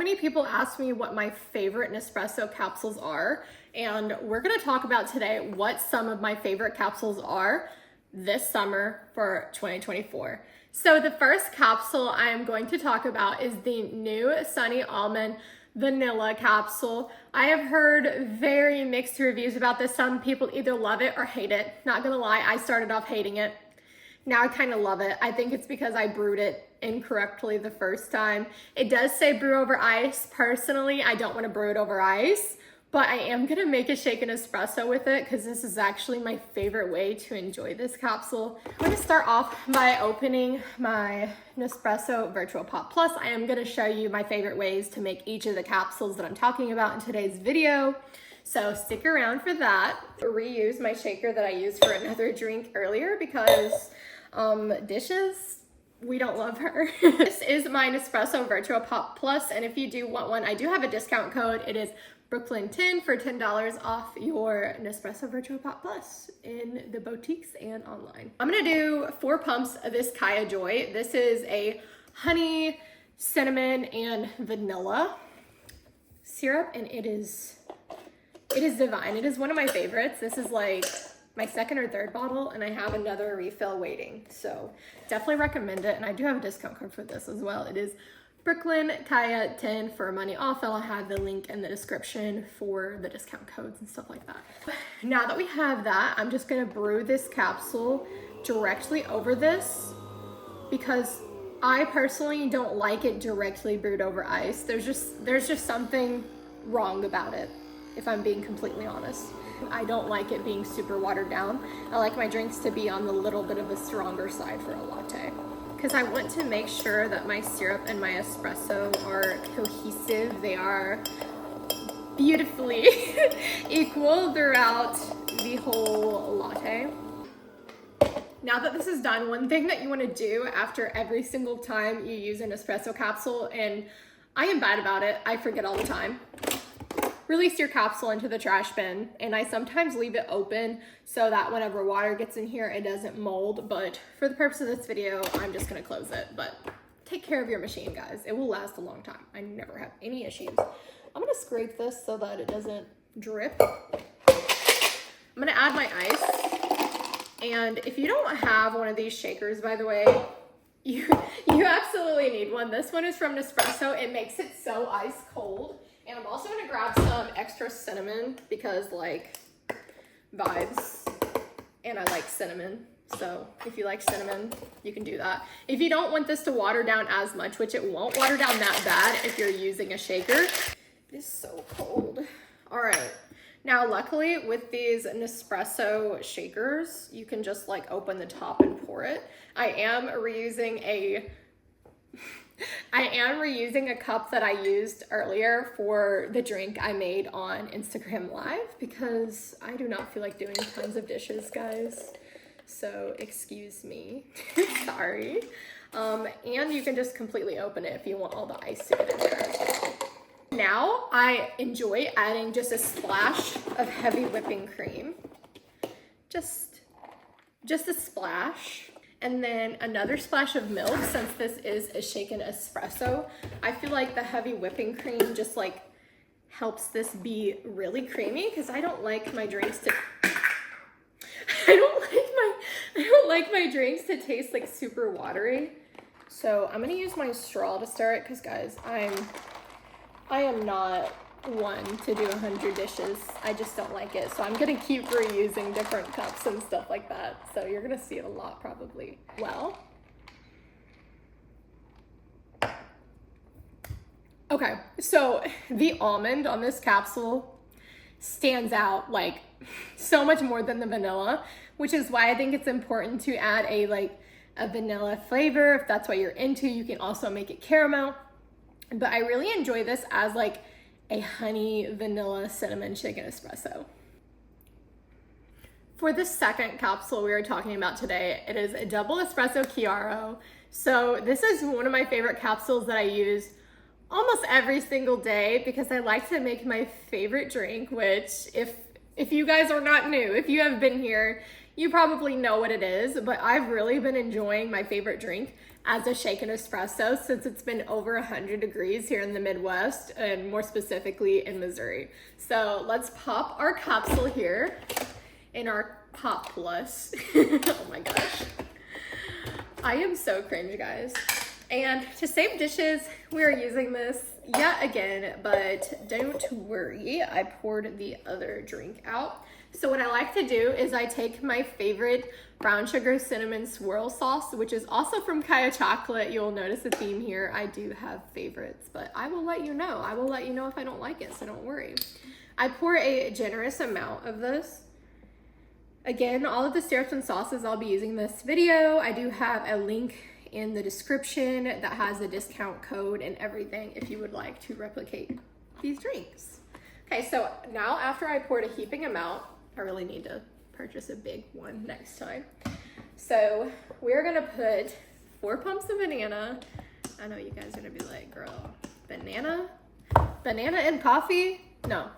many people ask me what my favorite Nespresso capsules are, and we're gonna talk about today what some of my favorite capsules are this summer for 2024. So the first capsule I am going to talk about is the new Sunny Almond Vanilla capsule. I have heard very mixed reviews about this. Some people either love it or hate it. Not gonna lie, I started off hating it. Now I kind of love it. I think it's because I brewed it incorrectly the first time. It does say brew over ice. Personally, I don't want to brew it over ice, but I am gonna make a shaken espresso with it because this is actually my favorite way to enjoy this capsule. I'm gonna start off by opening my Nespresso Vertuo Pop Plus. I am gonna show you my favorite ways to make each of the capsules that I'm talking about in today's video. So stick around for that. Reuse my shaker that I used for another drink earlier because dishes, we don't love her. This is my Nespresso Vertuo Pop Plus, and if you do want one, I do have a discount code. It is Brooklyn10 for $10 off your Nespresso Vertuo Pop Plus in the boutiques and online. I'm gonna do 4 pumps of this Kyya Joy. This is a honey, cinnamon, and vanilla syrup, and it is divine. It is one of my favorites. This is like my second or third bottle, and I have another refill waiting. So definitely recommend it. And I do have a discount code for this as well. It is Brooklyn Kyya 10 for money off. I'll have the link in the description for the discount codes and stuff like that. Now that we have that, I'm just gonna brew this capsule directly over this because I personally don't like it directly brewed over ice. There's just something wrong about it, if I'm being completely honest. I don't like it being super watered down. I like my drinks to be on the little bit of a stronger side for a latte because I want to make sure that my syrup and my espresso are cohesive. They are beautifully equal throughout the whole latte. Now that this is done, one thing that you want to do after every single time you use an espresso capsule, and I am bad about it, I forget all the time, release your capsule into the trash bin. And I sometimes leave it open so that whenever water gets in here, it doesn't mold. But for the purpose of this video, I'm just gonna close it. But take care of your machine, guys. It will last a long time. I never have any issues. I'm gonna scrape this so that it doesn't drip. I'm gonna add my ice. And if you don't have one of these shakers, by the way, you absolutely need one. This one is from Nespresso. It makes it so ice cold. And I'm also gonna grab some extra cinnamon because like vibes, and I like cinnamon. So if you like cinnamon, you can do that. If you don't want this to water down as much, which it won't water down that bad if you're using a shaker. It is so cold. All right. Now, luckily with these Nespresso shakers, you can just like open the top and pour it. I am reusing a cup that I used earlier for the drink I made on Instagram Live because I do not feel like doing tons of dishes, guys. So excuse me, sorry. And you can just completely open it if you want all the ice to get in there. Now I enjoy adding just a splash of heavy whipping cream. Just a splash. And then another splash of milk, since this is a shaken espresso. I feel like the heavy whipping cream just like helps this be really creamy because I don't like my drinks to taste like super watery. So I'm gonna use my straw to stir it because guys, I am not one to do 100 dishes. I just don't like it. So I'm gonna keep reusing different cups and stuff like that. So you're gonna see it a lot probably. Well, okay, so the almond on this capsule stands out like so much more than the vanilla, which is why I think it's important to add a vanilla flavor. If that's what you're into, you can also make it caramel. But I really enjoy this as like a honey, vanilla, cinnamon shaken espresso. For the second capsule we are talking about today, it is a Double Espresso Chiaro. So this is one of my favorite capsules that I use almost every single day because I like to make my favorite drink, which if you guys are not new, if you have been here, you probably know what it is, but I've really been enjoying my favorite drink as a shaken espresso since it's been over 100 degrees here in the Midwest, and more specifically in Missouri. So let's pop our capsule here in our Pop Plus. Oh my gosh. I am so cringe, guys. And to save dishes, we are using this yet again, but don't worry, I poured the other drink out. So what I like to do is I take my favorite brown sugar cinnamon swirl sauce, which is also from Kyya chocolate. You'll notice a theme here. I do have favorites, but I will let you know. I will let you know if I don't like it, so don't worry. I pour a generous amount of this. Again, all of the syrups and sauces I'll be using in this video. I do have a link in the description that has a discount code and everything if you would like to replicate these drinks. Okay, so now after I poured a heaping amount, I really need to purchase a big one next time. So we're gonna put 4 pumps of banana. I know you guys are gonna be like, girl, banana? Banana in coffee? No,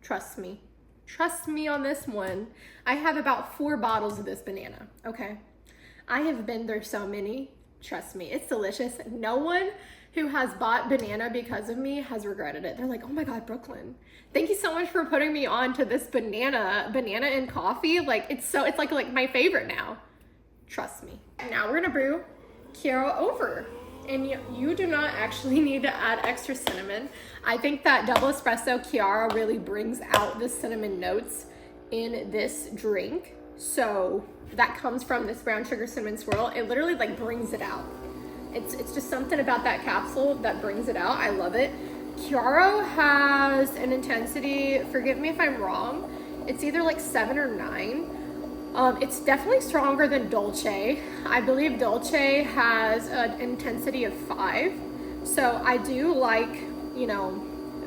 trust me. Trust me on this one. I have about 4 bottles of this banana, okay? I have been through so many. Trust me, it's delicious. No one who has bought banana because of me has regretted it. They're like, oh my God, Brooklyn, thank you so much for putting me on to this banana in coffee. Like, it's like my favorite now. Trust me. Now we're gonna brew Chiaro over. And you do not actually need to add extra cinnamon. I think that Double Espresso Chiaro really brings out the cinnamon notes in this drink. So that comes from this brown sugar cinnamon swirl. It literally like brings it out. It's just something about that capsule that brings it out. I love it. Chiaro has an intensity, forgive me if I'm wrong, it's either like 7 or 9. It's definitely stronger than Dolce. I believe Dolce has an intensity of 5. So I do like, you know,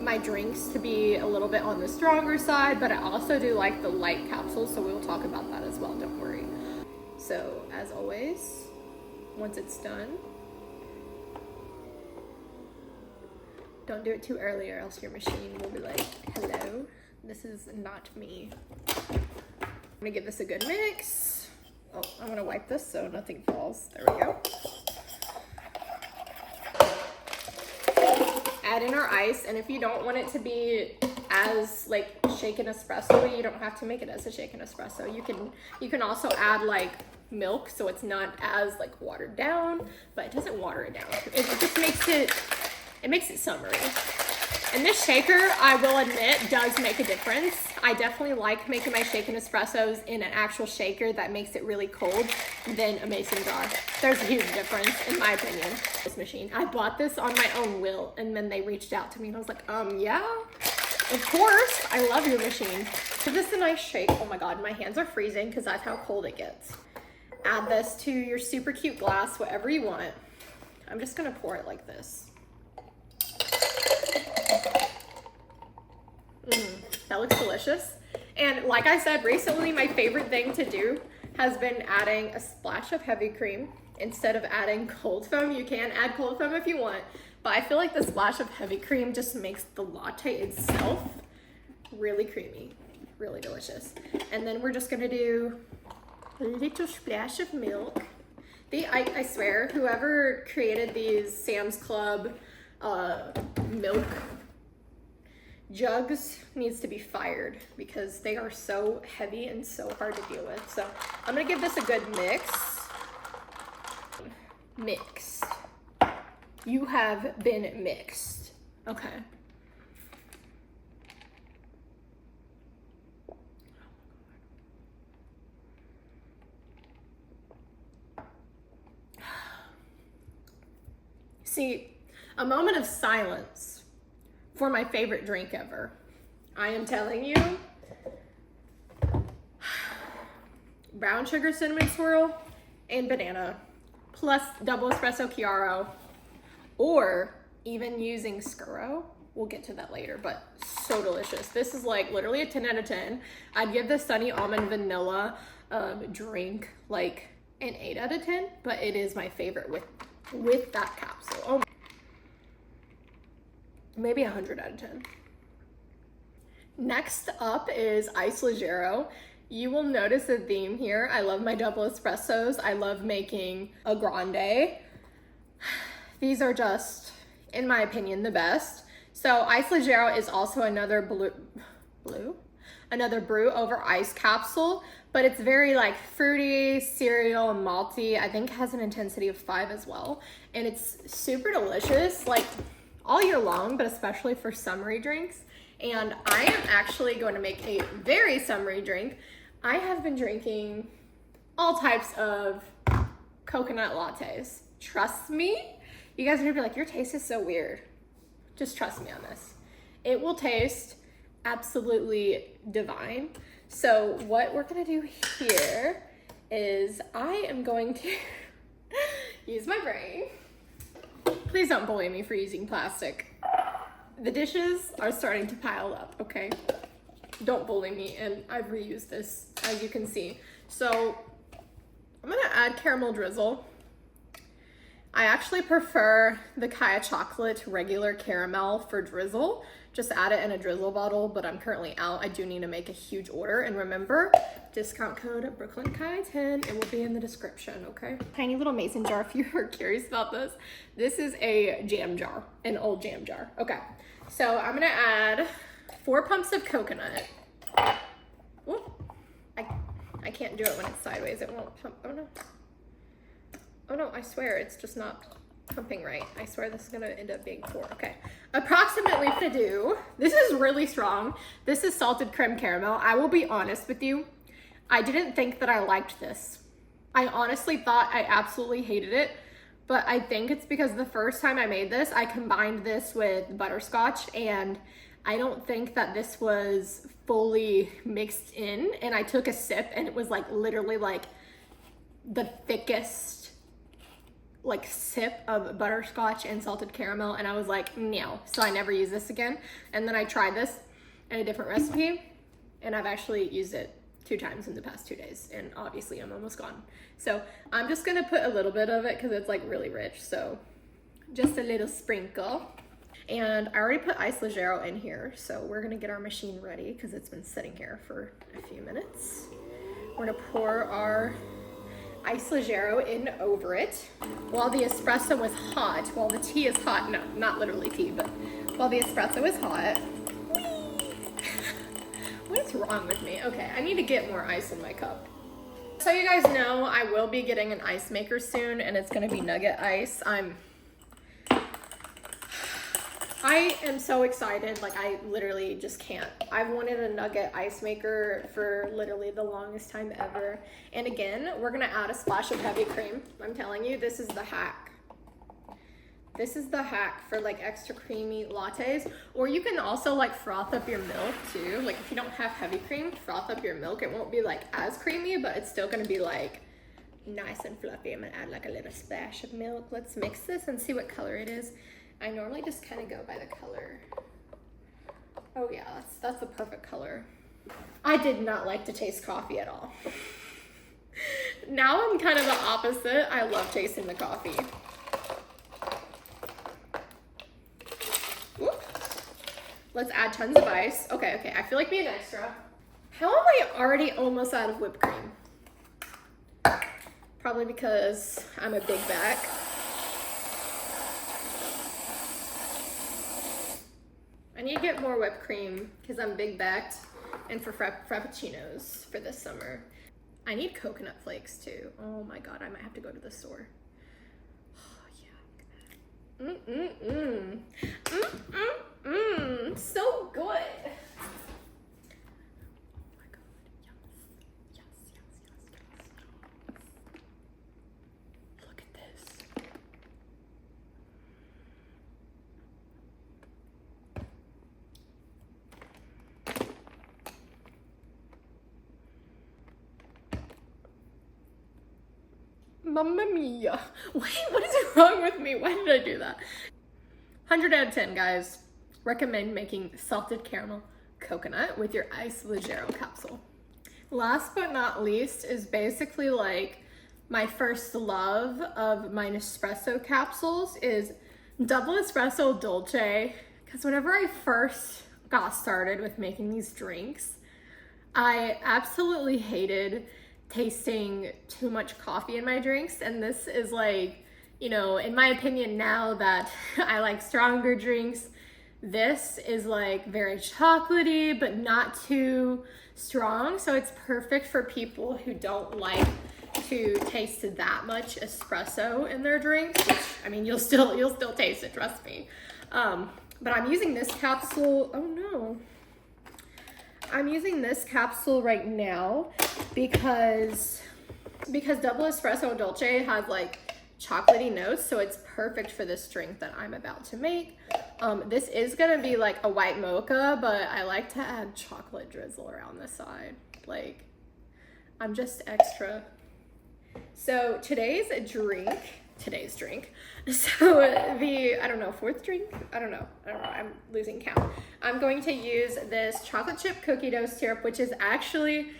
my drinks to be a little bit on the stronger side, but I also do like the light capsules, so we'll talk about that as well, don't worry. So as always, once it's done, don't do it too early or else your machine will be like, hello, this is not me. I'm gonna give this a good mix. Oh, I'm gonna wipe this so nothing falls. There we go. Add in our ice, and if you don't want it to be as like shaken espresso, you don't have to make it as a shaken espresso. You can also add like milk so it's not as like watered down, but it doesn't water it down. It just makes it summery. And this shaker, I will admit, does make a difference. I definitely like making my shaken espressos in an actual shaker that makes it really cold than a mason jar. There's a huge difference, in my opinion. This machine, I bought this on my own will, and then they reached out to me, and I was like, yeah, of course, I love your machine. Give this a nice shake. Oh my God, my hands are freezing because that's how cold it gets. Add this to your super cute glass, whatever you want. I'm just gonna pour it like this. That looks delicious. And like I said, recently my favorite thing to do has been adding a splash of heavy cream instead of adding cold foam. You can add cold foam if you want, but I feel like the splash of heavy cream just makes the latte itself really creamy, really delicious. And then we're just gonna do a little splash of milk. I swear, whoever created these Sam's Club milk jugs needs to be fired because they are so heavy and so hard to deal with. So I'm gonna give this a good mix. Mixed. You have been mixed. Okay. See, a moment of silence for my favorite drink ever. I am telling you, brown sugar cinnamon swirl and banana, plus double espresso Chiaro, or even using Scuro. We'll get to that later, but so delicious. This is like literally a 10 out of 10. I'd give the Sunny Almond Vanilla drink like an 8 out of 10, but it is my favorite with that capsule. Oh, maybe 100 out of 10. Next up is Ice Leggero. You will notice a theme here. I love my double espressos. I love making a grande. These are just, in my opinion, the best. So Ice Leggero is also another brew over ice capsule, but it's very like fruity, cereal, and malty. I think it has an intensity of 5 as well. And it's super delicious, like all year long, but especially for summery drinks. And I am actually going to make a very summery drink. I have been drinking all types of coconut lattes. Trust me, you guys are gonna be like, your taste is so weird. Just trust me on this. It will taste absolutely divine. So what we're gonna do here is I am going to use my brain. Please don't bully me for using plastic. The dishes are starting to pile up, okay? Don't bully me, and I've reused this, as you can see. So I'm gonna add caramel drizzle. I actually prefer the Kyya chocolate regular caramel for drizzle. Just add it in a drizzle bottle, but I'm currently out. I do need to make a huge order. And remember, discount code BrooklynKyya10. It will be in the description, okay? Tiny little mason jar if you are curious about this. This is a jam jar, an old jam jar. Okay, so I'm gonna add 4 pumps of coconut. Ooh, I can't do it when it's sideways. It won't pump. Oh no. Oh no, I swear it's just not pumping right. I swear this is gonna end up being 4. Okay, approximately to do. This is really strong. This is salted creme caramel. I will be honest with you. I didn't think that I liked this. I honestly thought I absolutely hated it, but I think it's because the first time I made this, I combined this with butterscotch, and I don't think that this was fully mixed in, and I took a sip and it was like literally like the thickest like sip of butterscotch and salted caramel, and I was like, no. So I never use this again. And then I tried this in a different recipe, and I've actually used it 2 times in the past 2 days, and obviously I'm almost gone. So I'm just gonna put a little bit of it because it's like really rich. So just a little sprinkle. And I already put Ice Leggero in here, so we're gonna get our machine ready because it's been sitting here for a few minutes. We're gonna pour our Ice Leggero in over it while the espresso was hot, while the tea is hot. No, not literally tea, but while the espresso is hot. What is wrong with me? Okay, I need to get more ice in my cup. So you guys know I will be getting an ice maker soon, and it's gonna be nugget ice. I am so excited, like I literally just can't. I've wanted a nugget ice maker for literally the longest time ever. And again, we're gonna add a splash of heavy cream. I'm telling you, this is the hack. This is the hack for like extra creamy lattes. Or you can also like froth up your milk too. Like if you don't have heavy cream, froth up your milk. It won't be like as creamy, but it's still gonna be like nice and fluffy. I'm gonna add like a little splash of milk. Let's mix this and see what color it is. I normally just kind of go by the color. Oh yeah, that's the perfect color. I did not like to taste coffee at all. Now I'm kind of the opposite. I love tasting the coffee. Whoop. Let's add tons of ice. Okay, I feel like being extra. How am I already almost out of whipped cream? Probably because I'm a big back. I need to get more whipped cream because I'm big backed, and for frappuccinos for this summer. I need coconut flakes too. Oh my god, I might have to go to the store. Oh yeah. So good. Mamma mia. Wait, what is wrong with me? Why did I do that? 100 out of 10, guys. Recommend making salted caramel coconut with your Ice Leggero capsule. Last but not least is basically like my first love of my Nespresso capsules is Double Espresso Dolce. Because whenever I first got started with making these drinks, I absolutely hated tasting too much coffee in my drinks, and this is like, you know, in my opinion now that I like stronger drinks, this is like very chocolatey but not too strong, so it's perfect for people who don't like to taste that much espresso in their drinks, which, I mean, you'll still taste it, trust me. But I'm using this capsule, oh no. I'm using this capsule right now because Double Espresso Dolce has like chocolatey notes, so it's perfect for this drink that I'm about to make. This is gonna be like a white mocha, but I like to add chocolate drizzle around the side. Like, I'm just extra. So today's drink, so I don't know, fourth drink? I don't know, I'm losing count. I'm going to use this chocolate chip cookie dough syrup, which is actually,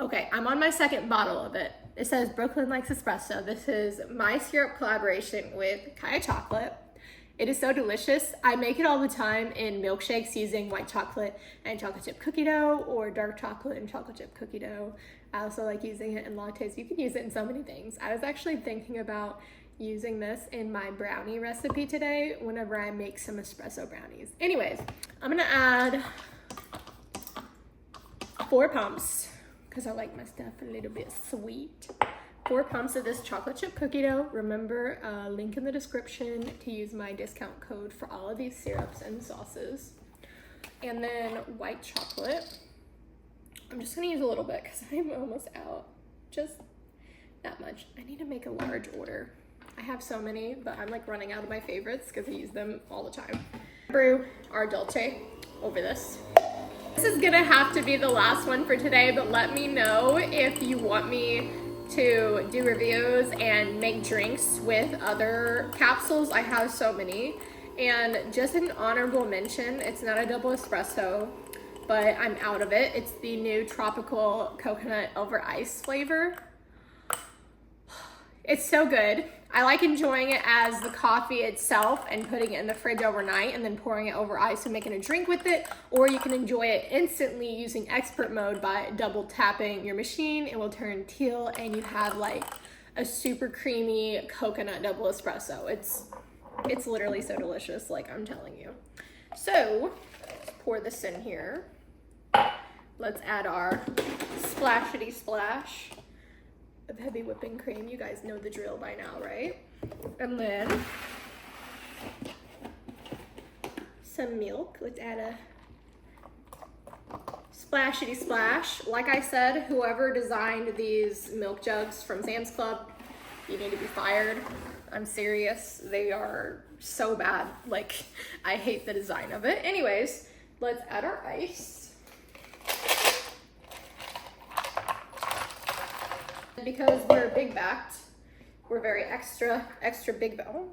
okay, I'm on my second bottle of it. It says Brooklyn Likes Espresso. This is my syrup collaboration with Kyya chocolate. It is so delicious. I make it all the time in milkshakes using white chocolate and chocolate chip cookie dough, or dark chocolate and chocolate chip cookie dough. I also like using it in lattes. You can use it in so many things. I was actually thinking about using this in my brownie recipe today whenever I make some espresso brownies. Anyways, I'm gonna add 4 pumps because I like my stuff a little bit sweet. 4 pumps of this chocolate chip cookie dough. Remember, link in the description to use my discount code for all of these syrups and sauces. And then white chocolate. I'm just gonna use a little bit because I'm almost out. Just that much. I need to make a large order. I have so many, but I'm like running out of my favorites because I use them all the time. Brew our dolce over this. This is gonna have to be the last one for today, but let me know if you want me to do reviews and make drinks with other capsules. I have so many. And just an honorable mention, it's not a double espresso, but I'm out of it. It's the new tropical coconut over ice flavor. It's so good. I like enjoying it as the coffee itself and putting it in the fridge overnight and then pouring it over ice and making a drink with it. Or you can enjoy it instantly using expert mode by double tapping your machine. It will turn teal and you have like a super creamy coconut double espresso. It's literally so delicious, like I'm telling you. So let's pour this in here. Let's add our splashity splash of heavy whipping cream. You guys know the drill by now, right? And then some milk. Let's add a splashity splash. Like I said, whoever designed these milk jugs from Sam's Club, you need to be fired. I'm serious. They are so bad. Like, I hate the design of it. Anyways, let's add our ice. Because we're big backed, we're very extra big back. Oh.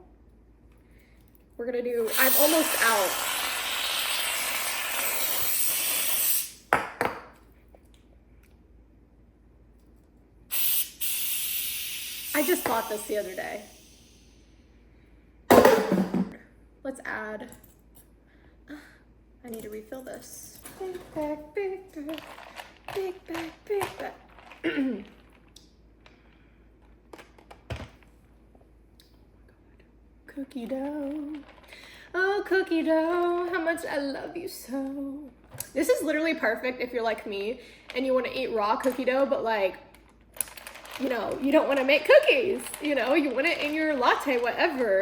We're gonna do, I'm almost out. I just bought this the other day. Let's add, I need to refill this. Big back, big back, big back, big back. Cookie dough. Oh, cookie dough, how much I love you so. This is literally perfect if you're like me and you want to eat raw cookie dough, but like, you know, you don't want to make cookies, you know, you want it in your latte, whatever.